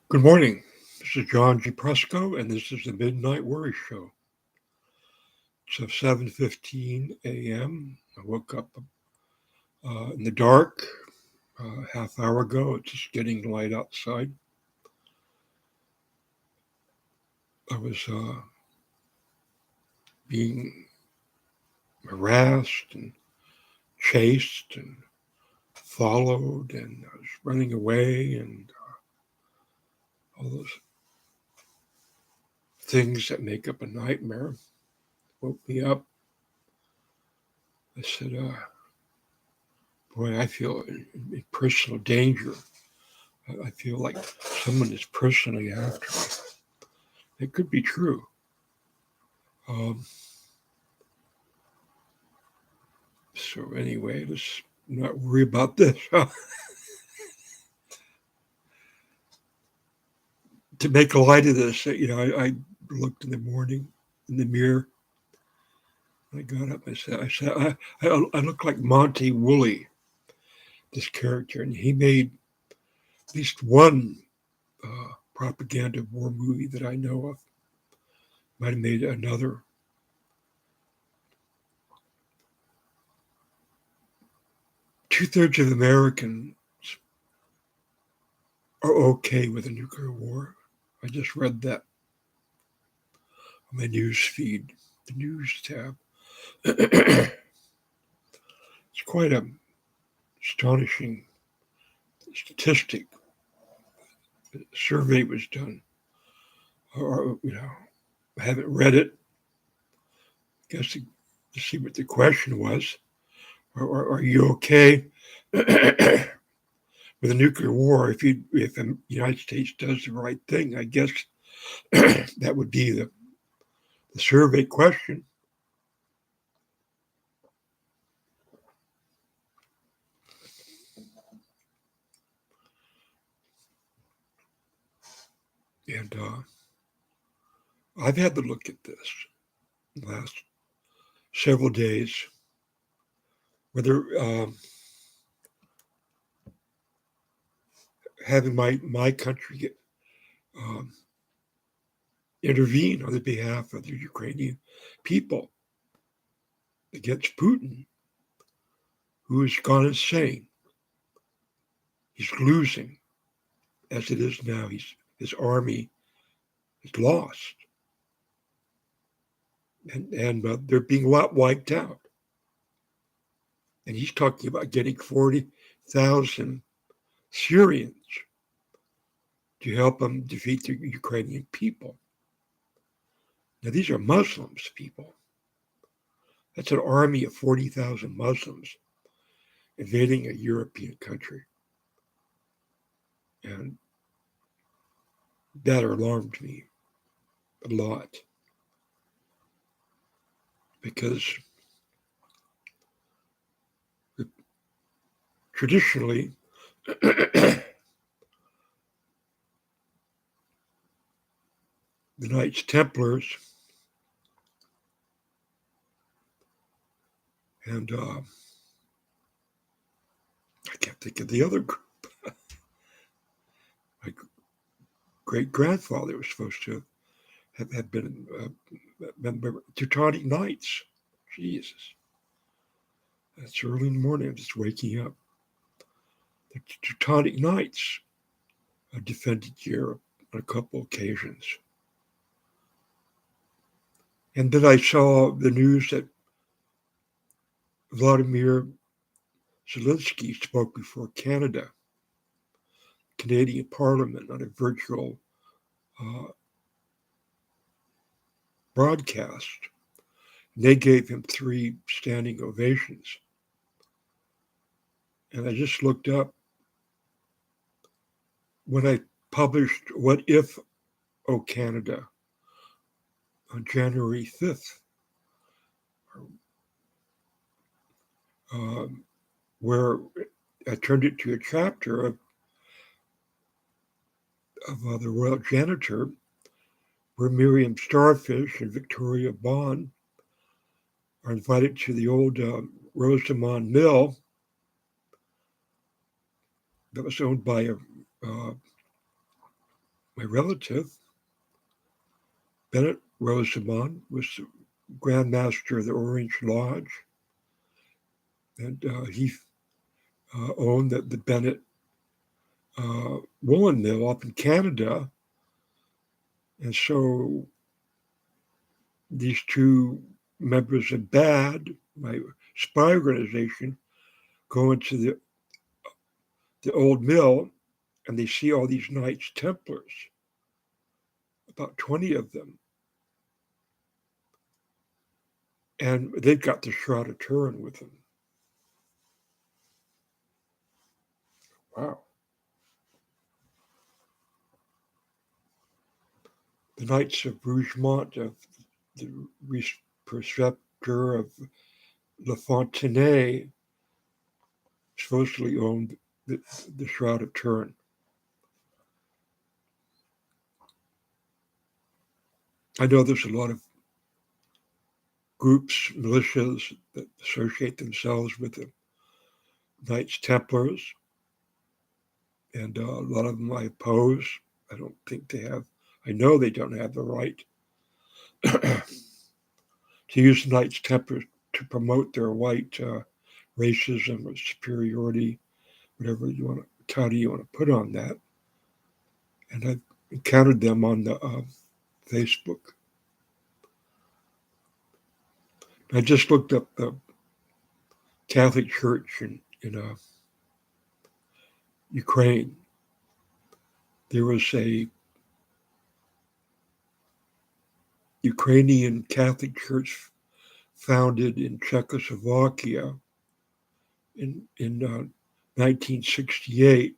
Good morning. This is John G. Presco, and this is the Midnight Worry Show. It's 7:15 a.m. I woke up in the dark half hour ago. It's just getting light outside. I was being harassed and chased and followed, and I was running away, and all those things that make up a nightmare woke me up. I said, boy, I feel in personal danger. I feel like someone is personally after me. It could be true. Um, so anyway, let's not worry about this. To make light of this, I looked in the morning in the mirror. I got up. I look like Monty Woolley, this character, and he made at least one propaganda war movie that I know of. Might have made another. 2/3 of Americans are okay with a nuclear war. I just read that on my news feed, the news tab. It's quite a astonishing statistic. A survey was done, or I haven't read it. I guess to see what the question was. Are you okay with a nuclear war if the United States does the right thing? I guess that would be the survey question. And I've had to look at this the last several days, whether having my country um, intervene on the behalf of the Ukrainian people against Putin, who has gone insane. He's losing as it is now. His army is lost, and they're being wiped out. And he's talking about getting 40,000 Syrians to help him defeat the Ukrainian people. Now, these are Muslims, people. That's an army of 40,000 Muslims invading a European country. And that alarmed me a lot because traditionally, the Knights Templars and I can't think of the other group. My great grandfather was supposed to have been member Teutonic Knights. Jesus, that's early in the morning. I'm just waking up. The Teutonic Knights defended Europe on a couple occasions. And then I saw the news that Vladimir Zelensky spoke before Canadian Parliament on a virtual uh, broadcast. And they gave him 3 standing ovations. And I just looked up when I published What If, Oh Canada on January 5th, where I turned it to a chapter of the Royal Janitor, where Miriam Starfish and Victoria Bond are invited to the old Rosamond Mill that was owned by a my relative, Bennett Rosamond, was the Grand Master of the Orange Lodge, and he owned the Bennett woolen mill up in Canada. And so these two members of BAD, my spy organization, go into the old mill, and they see all these Knights Templars, about 20 of them. And they've got the Shroud of Turin with them. Wow. The Knights of Rougemont, of the preceptor of La Fontenay, supposedly owned the Shroud of Turin. I know there's a lot of groups, militias that associate themselves with the Knights Templars, and a lot of them I oppose. I don't think they have, I know they don't have the right to use the Knights Templars to promote their white racism or superiority, whatever title you want to put on that. And I've encountered them on the Facebook. I just looked up the Catholic Church in Ukraine. There was a Ukrainian Catholic Church founded in Czechoslovakia in 1968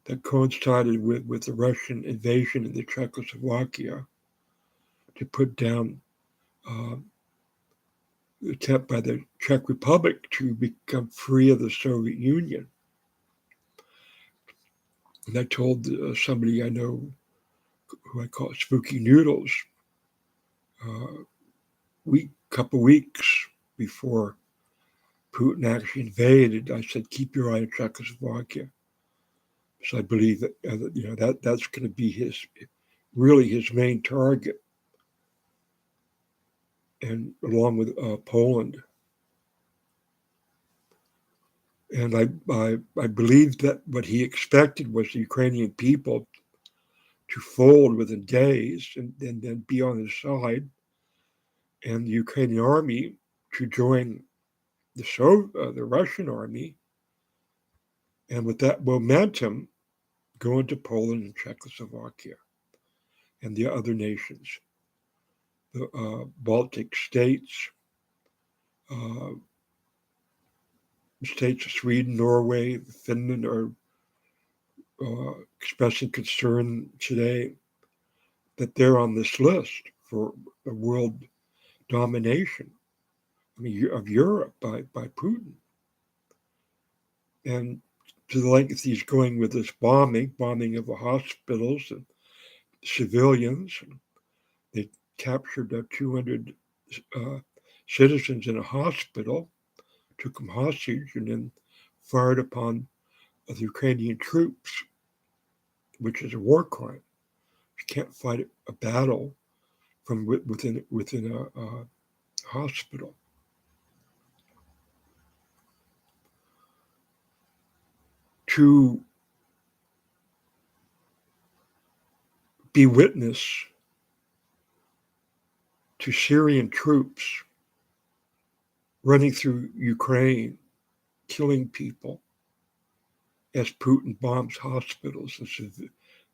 that coincided with the Russian invasion in the Czechoslovakia to put down the attempt by the Czech Republic to become free of the Soviet Union. And I told somebody I know, who I call Spooky Noodles, couple weeks before Putin actually invaded, I said, keep your eye on Czechoslovakia. So I believe that that's going to be his main target, and along with Poland. And I believe that what he expected was the Ukrainian people to fold within days and then be on his side, and the Ukrainian army to join the Russian army, and with that momentum, go into Poland and Czechoslovakia and the other nations, the Baltic states, states of Sweden, Norway, Finland are expressing concern today that they're on this list for a world domination, of Europe by Putin. And to the length he's going with this bombing of the hospitals and civilians. They captured 200 citizens in a hospital, took them hostage, and then fired upon the Ukrainian troops, which is a war crime. You can't fight a battle from within a hospital. To be witness to Syrian troops running through Ukraine, killing people as Putin bombs hospitals and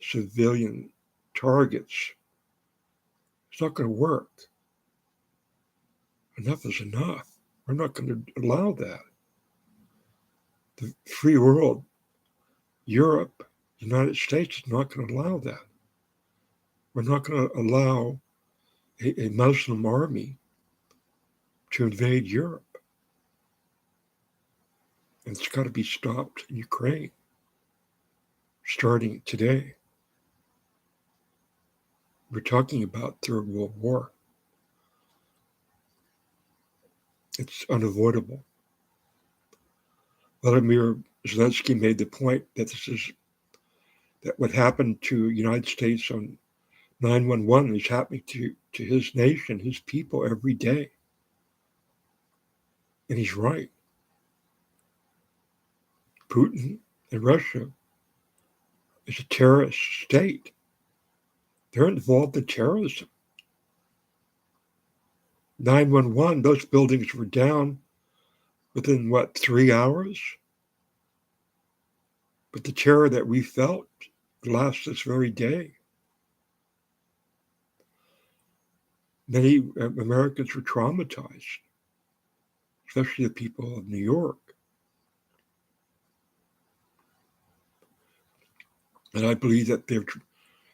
civilian targets. It's not going to work. Enough is enough. We're not going to allow that. The free world, Europe, United States, is not going to allow that. We're not going to allow a Muslim army to invade Europe. And it's got to be stopped in Ukraine, starting today. We're talking about Third World War. It's unavoidable. Vladimir Zelensky made the point that this is that what happened to the United States on 9/11 is happening to his nation, his people every day. And he's right. Putin and Russia is a terrorist state. They're involved in terrorism. 9/11, those buildings were down within, 3 hours? But the terror that we felt lasts this very day. Many Americans were traumatized, especially the people of New York. And I believe that they're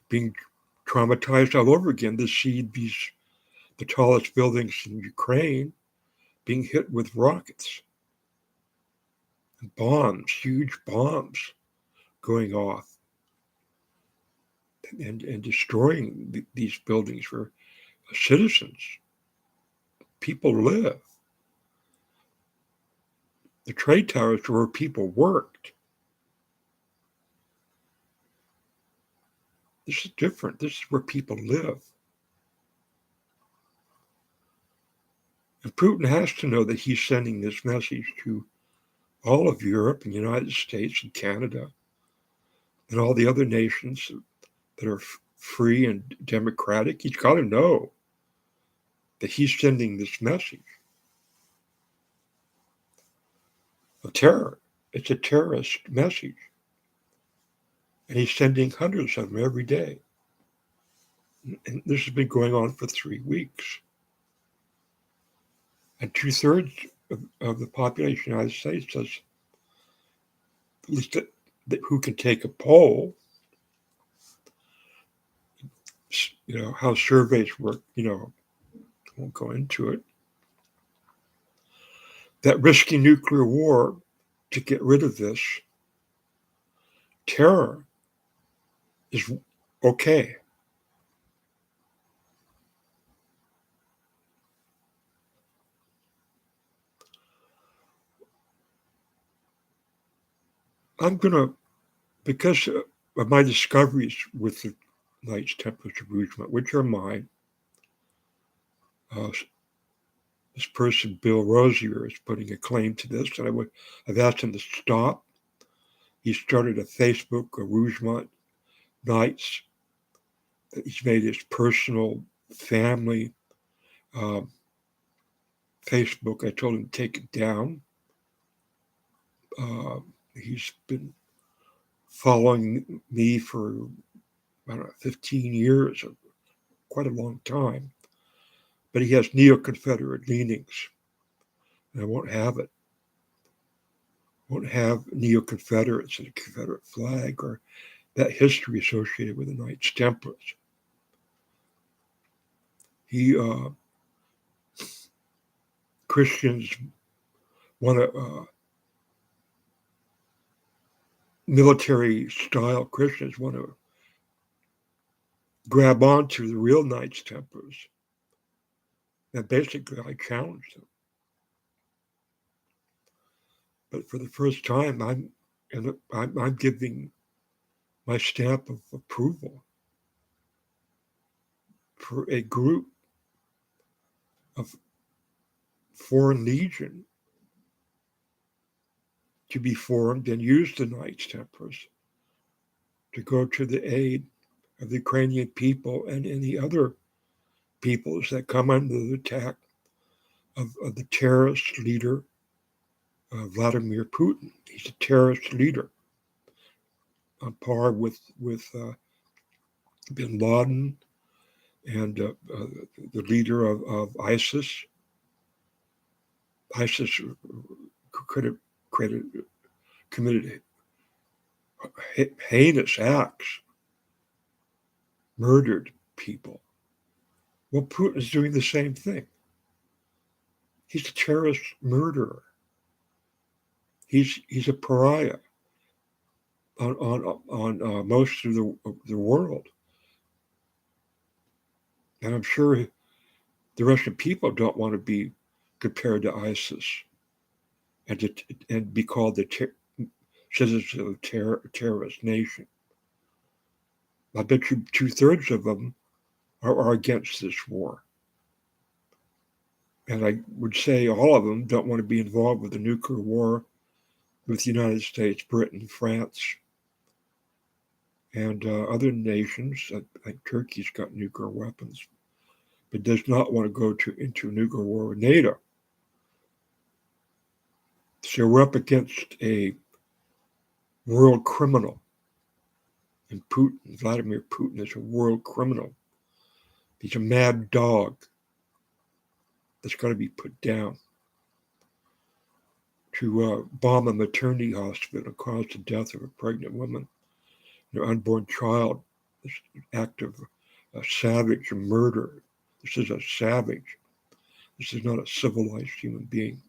being traumatized all over again to see the tallest buildings in Ukraine being hit with rockets and bombs, huge bombs going off and destroying these buildings where citizens, people live. The trade towers were where people worked. This is different. This is where people live. And Putin has to know that he's sending this message to all of Europe and the United States and Canada and all the other nations that are free and democratic. He's got to know that he's sending this message of terror. It's a terrorist message. And he's sending hundreds of them every day. And this has been going on for 3 weeks. And 2/3 of the population of the United States says, at least that who can take a poll, how surveys work, I won't go into it, that risking nuclear war to get rid of this terror is okay. I'm going to, because of my discoveries with the Knights Templars of Rougemont, which are mine, this person, Bill Rosier, is putting a claim to this, and I've asked him to stop. He started a Facebook, a Rougemont Knights. He's made his personal family Facebook. I told him to take it down. He's been following me for, 15 years, quite a long time. But he has neo-Confederate leanings, and I won't have it. I won't have neo-Confederates and a Confederate flag or that history associated with the Knights Templars. Christians want to, military-style Christians want to grab onto the real Knights Templars. And basically, I challenged them. But for the first time, I'm giving my stamp of approval for a group of Foreign Legion to be formed and use the Knights Templars to go to the aid of the Ukrainian people and any other peoples that come under the attack of the terrorist leader, Vladimir Putin. He's a terrorist leader on par with bin Laden and the leader of ISIS. ISIS could have committed heinous acts, murdered people. Well, Putin is doing the same thing. He's a terrorist murderer. He's a pariah on most of the world, and I'm sure the Russian people don't want to be compared to ISIS and be called the citizens of a terrorist nation. I bet you 2/3 of them are against this war. And I would say all of them don't want to be involved with a nuclear war with the United States, Britain, France, and other nations. Like Turkey's got nuclear weapons, but does not want to go into a nuclear war with NATO. So we're up against a world criminal. And Putin, Vladimir Putin, is a world criminal. He's a mad dog that's got to be put down. To bomb a maternity hospital and cause the death of a pregnant woman and her unborn child, this act of savage murder. This is a savage. This is not a civilized human being.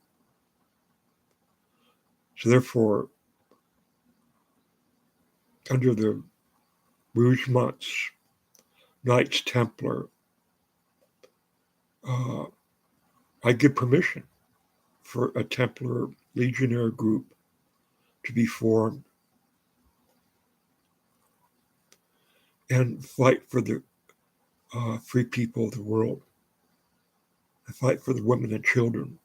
So therefore, under the Rougemont, Knights Templar, I give permission for a Templar Legionnaire group to be formed and fight for the free people of the world, and fight for the women and children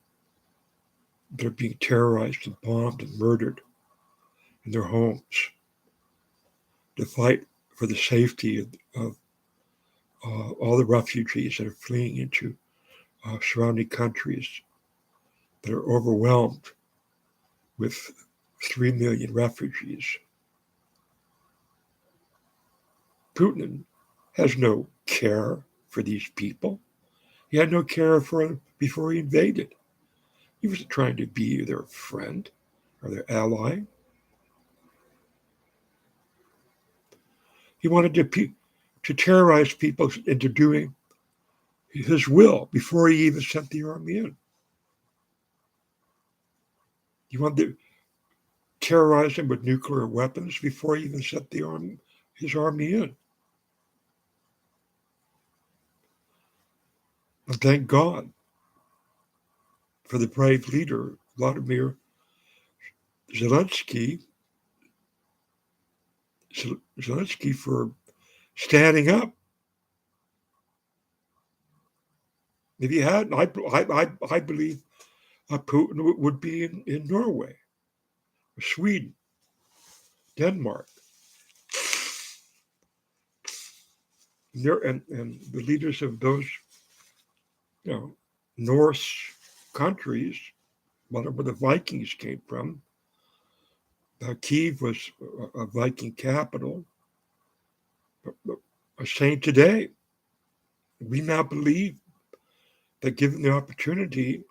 that are being terrorized and bombed and murdered in their homes, to fight for the safety of all the refugees that are fleeing into surrounding countries that are overwhelmed with 3 million refugees. Putin has no care for these people. He had no care for them before he invaded. He wasn't trying to be their friend or their ally. He wanted to terrorize people into doing his will before he even sent the army in. He wanted to terrorize them with nuclear weapons before he even sent his army in. And thank God for the brave leader, Vladimir Zelensky, for standing up. If he hadn't, I believe Putin would be in Norway, Sweden, Denmark. And the leaders of those, Norse countries, where the Vikings came from. Kiev was a Viking capital. But I'm saying today, we now believe that given the opportunity,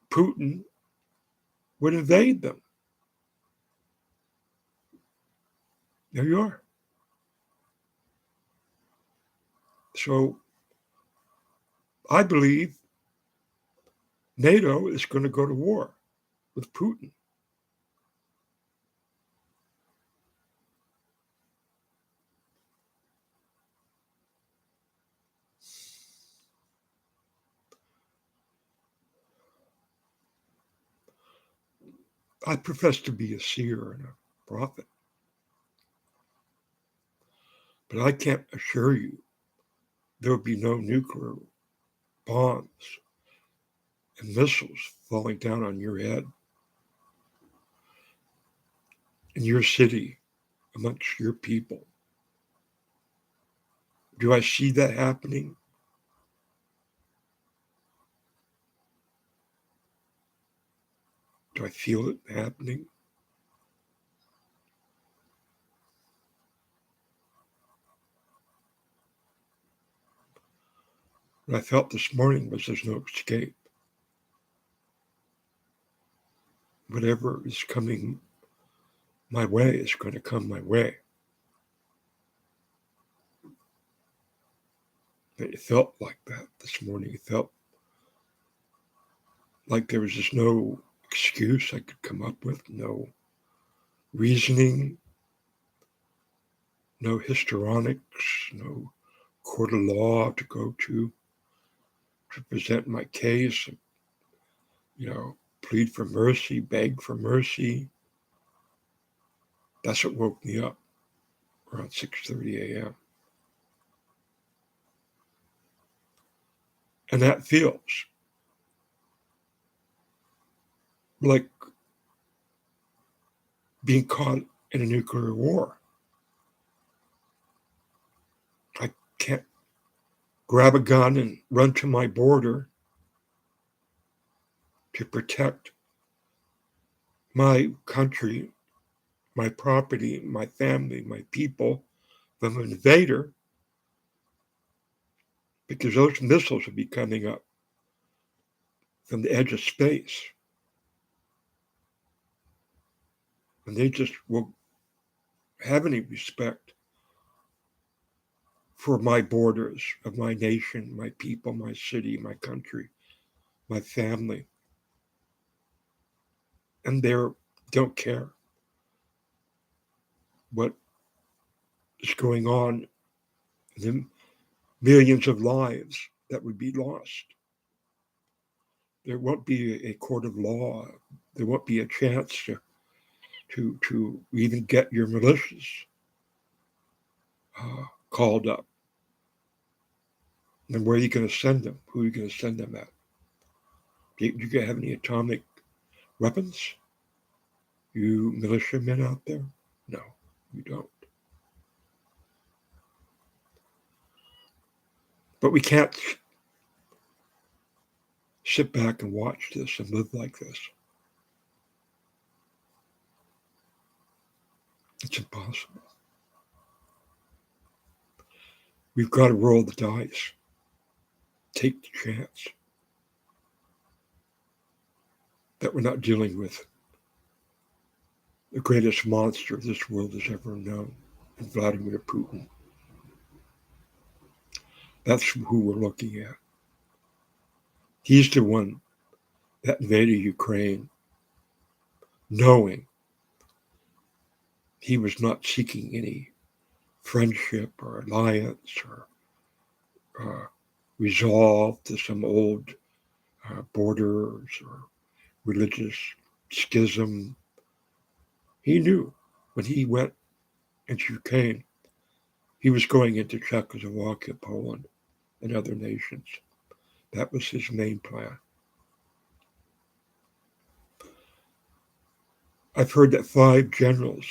Putin would invade them. There you are. So I believe NATO is going to go to war with Putin. I profess to be a seer and a prophet, but I can't assure you there will be no nuclear bombs and missiles falling down on your head, in your city, amongst your people. Do I see that happening? Do I feel it happening? What I felt this morning was there's no escape. Whatever is coming my way is going to come my way. It felt like that this morning. It felt like there was just no excuse I could come up with, no reasoning, no histrionics, no court of law to go to present my case, plead for mercy, beg for mercy. That's what woke me up around 6:30 a.m. And that feels like being caught in a nuclear war. I can't grab a gun and run to my border to protect my country, my property, my family, my people from an invader, because those missiles will be coming up from the edge of space. And they just won't have any respect for my borders of my nation, my people, my city, my country, my family. And they don't care what is going on, the millions of lives that would be lost. There won't be a court of law. There won't be a chance to even get your militias called up. And where are you going to send them? Who are you going to send them at? Do you have any atomic weapons? You militiamen out there? No, you don't. But we can't sit back and watch this and live like this. It's impossible. We've got to roll the dice. Take the chance that we're not dealing with the greatest monster this world has ever known, Vladimir Putin. That's who we're looking at. He's the one that invaded Ukraine, knowing he was not seeking any friendship or alliance or resolve to some old borders or religious schism. He knew when he went into Ukraine, he was going into Czechoslovakia, Poland, and other nations. That was his main plan. I've heard that 5 generals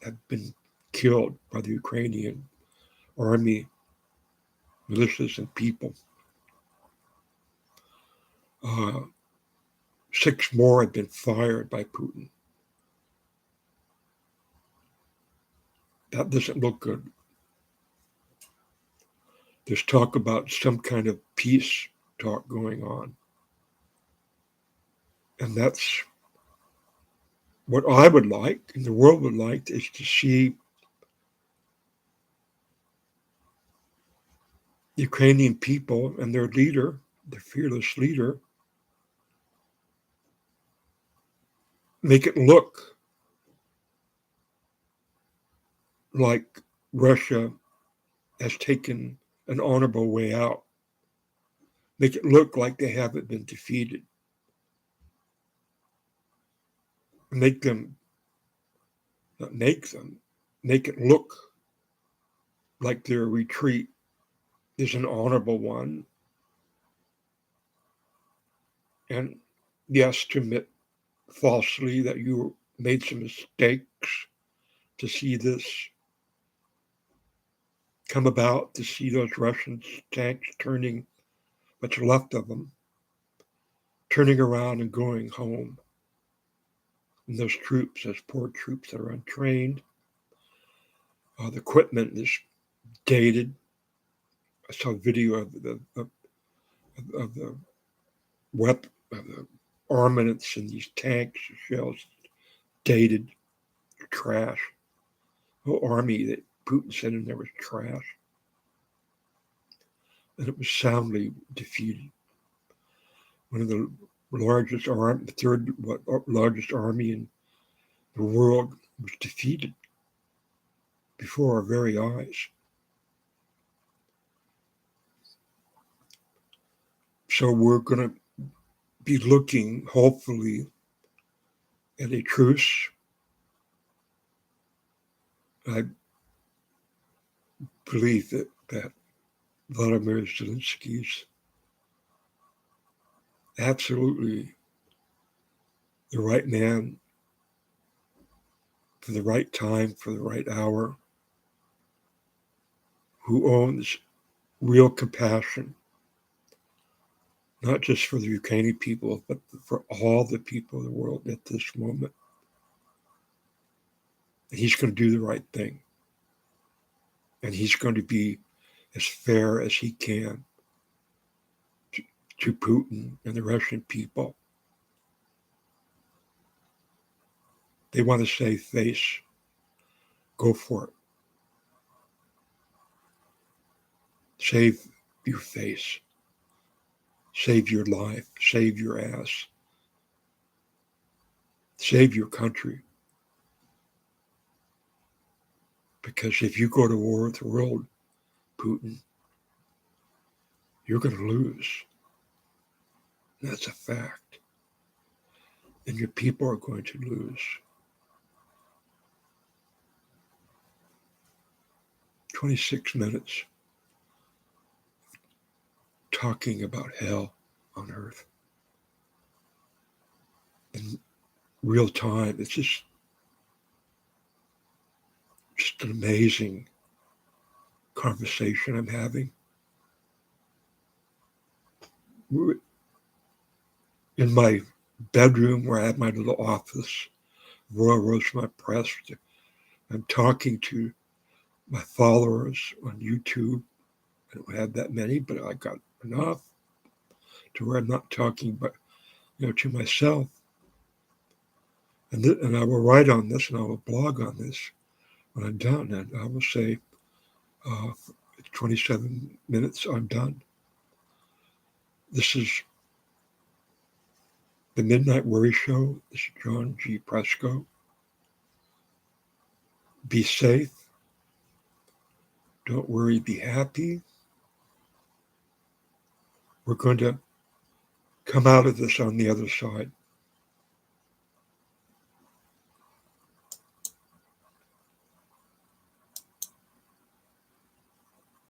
have been killed by the Ukrainian army, militias, and people. 6 more have been fired by Putin. That doesn't look good. There's talk about some kind of peace talk going on. And that's what I would like, and the world would like, is to see the Ukrainian people and their leader, their fearless leader, make it look like Russia has taken an honorable way out. Make it look like they haven't been defeated. Make it look like their retreat is an honorable one. And yes, to admit falsely that you made some mistakes, to see this come about, to see those Russian tanks turning, what's left of them, turning around and going home. And those troops, those poor troops that are untrained, the equipment is dated. I saw a video of the weapon, of the armaments in these tanks, shells, dated, trash. The whole army that Putin sent in there was trash. And it was soundly defeated. One of the largest the third largest army in the world was defeated before our very eyes. So we're going to be looking, hopefully, at a truce. I believe that Vladimir Zelensky's absolutely the right man for the right time, for the right hour, who owns real compassion, not just for the Ukrainian people, but for all the people in the world at this moment. And he's going to do the right thing. And he's going to be as fair as he can to Putin and the Russian people. They want to save face. Go for it. Save your face. Save your life. Save your ass. Save your country. Because if you go to war with the world, Putin, you're going to lose. That's a fact. And your people are going to lose. 26 minutes talking about hell on earth. In real time, it's just an amazing conversation I'm having. In my bedroom where I have my little office, Royal Rosemont Press, I'm talking to my followers on YouTube. I don't have that many, but I got enough to where I'm not talking, but to myself. And I will write on this and I will blog on this when I'm done. And I will say, 27 minutes, I'm done. This is the Midnight Worry Show. This is John G. Presco. Be safe. Don't worry, be happy. We're going to come out of this on the other side.